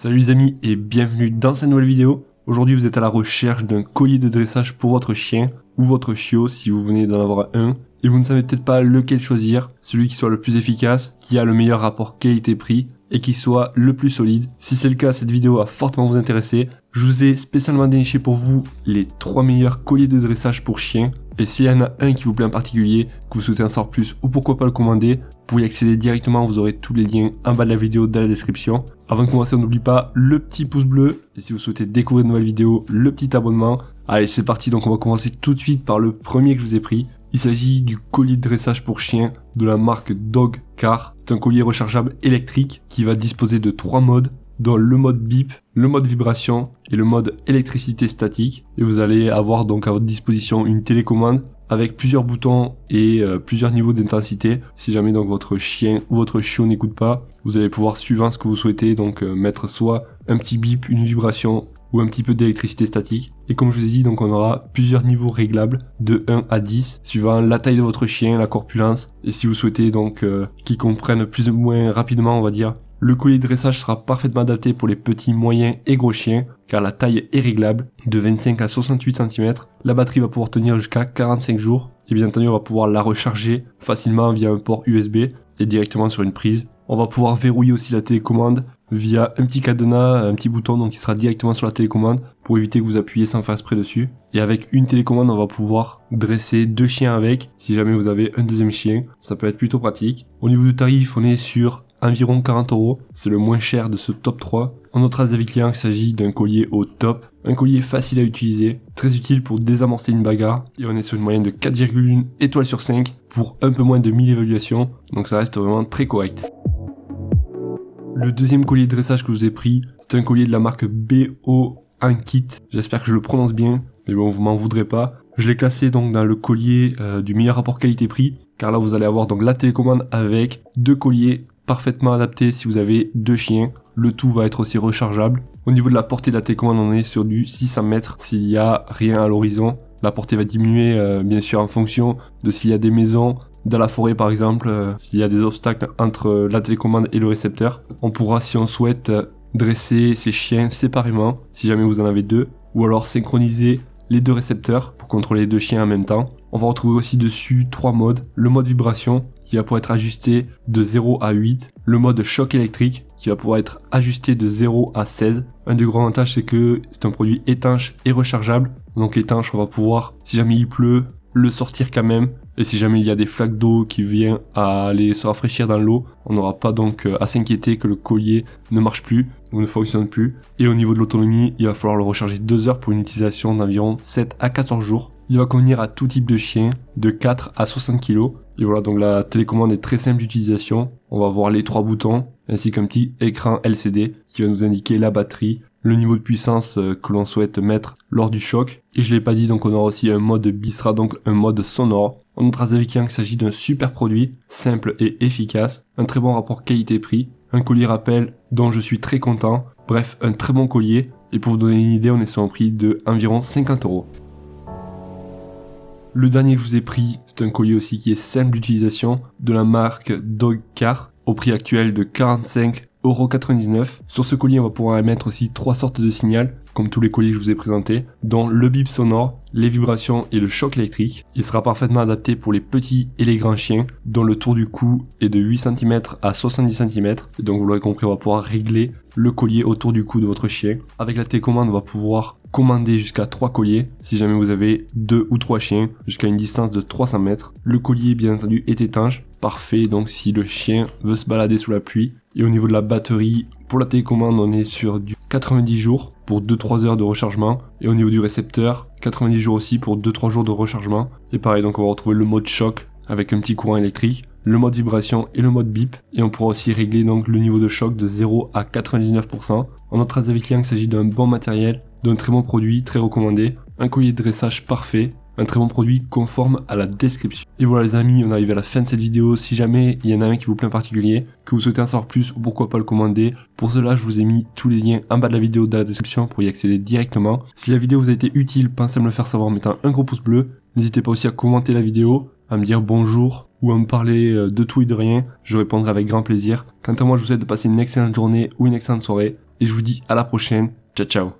Salut les amis et bienvenue dans cette nouvelle vidéo. Aujourd'hui vous êtes à la recherche d'un collier de dressage pour votre chien ou votre chiot si vous venez d'en avoir un et vous ne savez peut-être pas lequel choisir, celui qui soit le plus efficace, qui a le meilleur rapport qualité-prix et qui soit le plus solide. Si c'est le cas, cette vidéo va fortement vous intéresser. Je vous ai spécialement déniché pour vous les 3 meilleurs colliers de dressage pour chiens. Et s'il y en a un qui vous plaît en particulier, que vous souhaitez en savoir plus ou pourquoi pas le commander, pour y accéder directement, vous aurez tous les liens en bas de la vidéo dans la description. Avant de commencer, on n'oublie pas le petit pouce bleu. Et si vous souhaitez découvrir de nouvelles vidéos, le petit abonnement. Allez, c'est parti, donc on va commencer tout de suite par le premier que je vous ai pris. Il s'agit du collier de dressage pour chien de la marque Dogcar. C'est un collier rechargeable électrique qui va disposer de 3 modes, dont le mode bip, le mode vibration et le mode électricité statique. Et vous allez avoir donc à votre disposition une télécommande avec plusieurs boutons et plusieurs niveaux d'intensité. Si jamais donc votre chien ou votre chiot n'écoute pas, vous allez pouvoir, suivant ce que vous souhaitez, donc mettre soit un petit bip, une vibration ou un petit peu d'électricité statique. Et comme je vous ai dit, donc on aura plusieurs niveaux réglables de 1 à 10 suivant la taille de votre chien, la corpulence. Et si vous souhaitez donc qu'il comprenne plus ou moins rapidement, on va dire, le collier de dressage sera parfaitement adapté pour les petits, moyens et gros chiens car la taille est réglable de 25 à 68 cm. La batterie va pouvoir tenir jusqu'à 45 jours et bien entendu on va pouvoir la recharger facilement via un port USB et directement sur une prise. On va pouvoir verrouiller aussi la télécommande via un petit cadenas, un petit bouton donc qui sera directement sur la télécommande pour éviter que vous appuyez sans faire exprès dessus. Et avec une télécommande, on va pouvoir dresser 2 chiens avec si jamais vous avez un deuxième chien. Ça peut être plutôt pratique. Au niveau du tarif, on est sur environ 40 €. C'est le moins cher de ce top 3. En notre avis client, il s'agit d'un collier au top. Un collier facile à utiliser, très utile pour désamorcer une bagarre. Et on est sur une moyenne de 4,1 étoiles sur 5 pour un peu moins de 1000 évaluations. Donc ça reste vraiment très correct. Le deuxième collier de dressage que je vous ai pris, c'est un collier de la marque BO Ankit. J'espère que je le prononce bien, mais bon, vous m'en voudrez pas. Je l'ai classé donc dans le collier du meilleur rapport qualité-prix, car là vous allez avoir donc la télécommande avec 2 colliers parfaitement adaptés si vous avez 2 chiens. Le tout va être aussi rechargeable. Au niveau de la portée de la télécommande, on est sur du 600 mètres s'il n'y a rien à l'horizon. La portée va diminuer bien sûr en fonction de s'il y a des maisons, dans la forêt par exemple, s'il y a des obstacles entre la télécommande et le récepteur. On pourra, si on souhaite, dresser ces chiens séparément, si jamais vous en avez 2, ou alors synchroniser les 2 récepteurs pour contrôler les 2 chiens en même temps. On va retrouver aussi dessus 3 modes. Le mode vibration qui va pouvoir être ajusté de 0 à 8. Le mode choc électrique qui va pouvoir être ajusté de 0 à 16. Un des grands avantages, c'est que c'est un produit étanche et rechargeable. Donc étanche, on va pouvoir, si jamais il pleut, le sortir quand même. Et si jamais il y a des flaques d'eau qui viennent à aller se rafraîchir dans l'eau, on n'aura pas donc à s'inquiéter que le collier ne marche plus ou ne fonctionne plus. Et au niveau de l'autonomie, il va falloir le recharger 2 heures pour une utilisation d'environ 7 à 14 jours. Il va convenir à tout type de chien, de 4 à 60 kg. Et voilà, donc la télécommande est très simple d'utilisation. On va voir les 3 boutons, ainsi qu'un petit écran LCD qui va nous indiquer la batterie, le niveau de puissance que l'on souhaite mettre lors du choc. Et je l'ai pas dit, donc on aura aussi un mode Bisra, donc un mode sonore. On notera avec qu'il s'agit d'un super produit, simple et efficace, un très bon rapport qualité-prix, un collier rappel dont je suis très content. Bref, un très bon collier. Et pour vous donner une idée, on est sur un prix de environ 50 €. Le dernier que je vous ai pris, c'est un collier aussi qui est simple d'utilisation de la marque Dogcar au prix actuel de 45,99 €. Sur ce collier, on va pouvoir émettre aussi 3 sortes de signal, comme tous les colliers que je vous ai présentés, dont le bip sonore, les vibrations et le choc électrique. Il sera parfaitement adapté pour les petits et les grands chiens, dont le tour du cou est de 8 cm à 70 cm. Et donc vous l'aurez compris, on va pouvoir régler le collier autour du cou de votre chien. Avec la télécommande, on va pouvoir commander jusqu'à 3 colliers, si jamais vous avez 2 ou 3 chiens, jusqu'à une distance de 300 mètres. Le collier, bien entendu, est étanche, parfait, donc si le chien veut se balader sous la pluie. Et au niveau de la batterie, pour la télécommande, on est sur du 90 jours pour 2-3 heures de rechargement. Et au niveau du récepteur, 90 jours aussi pour 2-3 jours de rechargement. Et pareil, donc on va retrouver le mode choc avec un petit courant électrique, le mode vibration et le mode bip. Et on pourra aussi régler donc le niveau de choc de 0 à 99%. En notre avis client, il s'agit d'un bon matériel, d'un très bon produit, très recommandé, un collier de dressage parfait, un très bon produit conforme à la description. Et voilà les amis, on arrive à la fin de cette vidéo. Si jamais il y en a un qui vous plaît en particulier, que vous souhaitez en savoir plus ou pourquoi pas le commander, pour cela je vous ai mis tous les liens en bas de la vidéo dans la description pour y accéder directement. Si la vidéo vous a été utile, pensez à me le faire savoir en mettant un gros pouce bleu. N'hésitez pas aussi à commenter la vidéo, à me dire bonjour ou à me parler de tout et de rien, je répondrai avec grand plaisir. Quant à moi, je vous souhaite de passer une excellente journée ou une excellente soirée et je vous dis à la prochaine. Ciao ciao.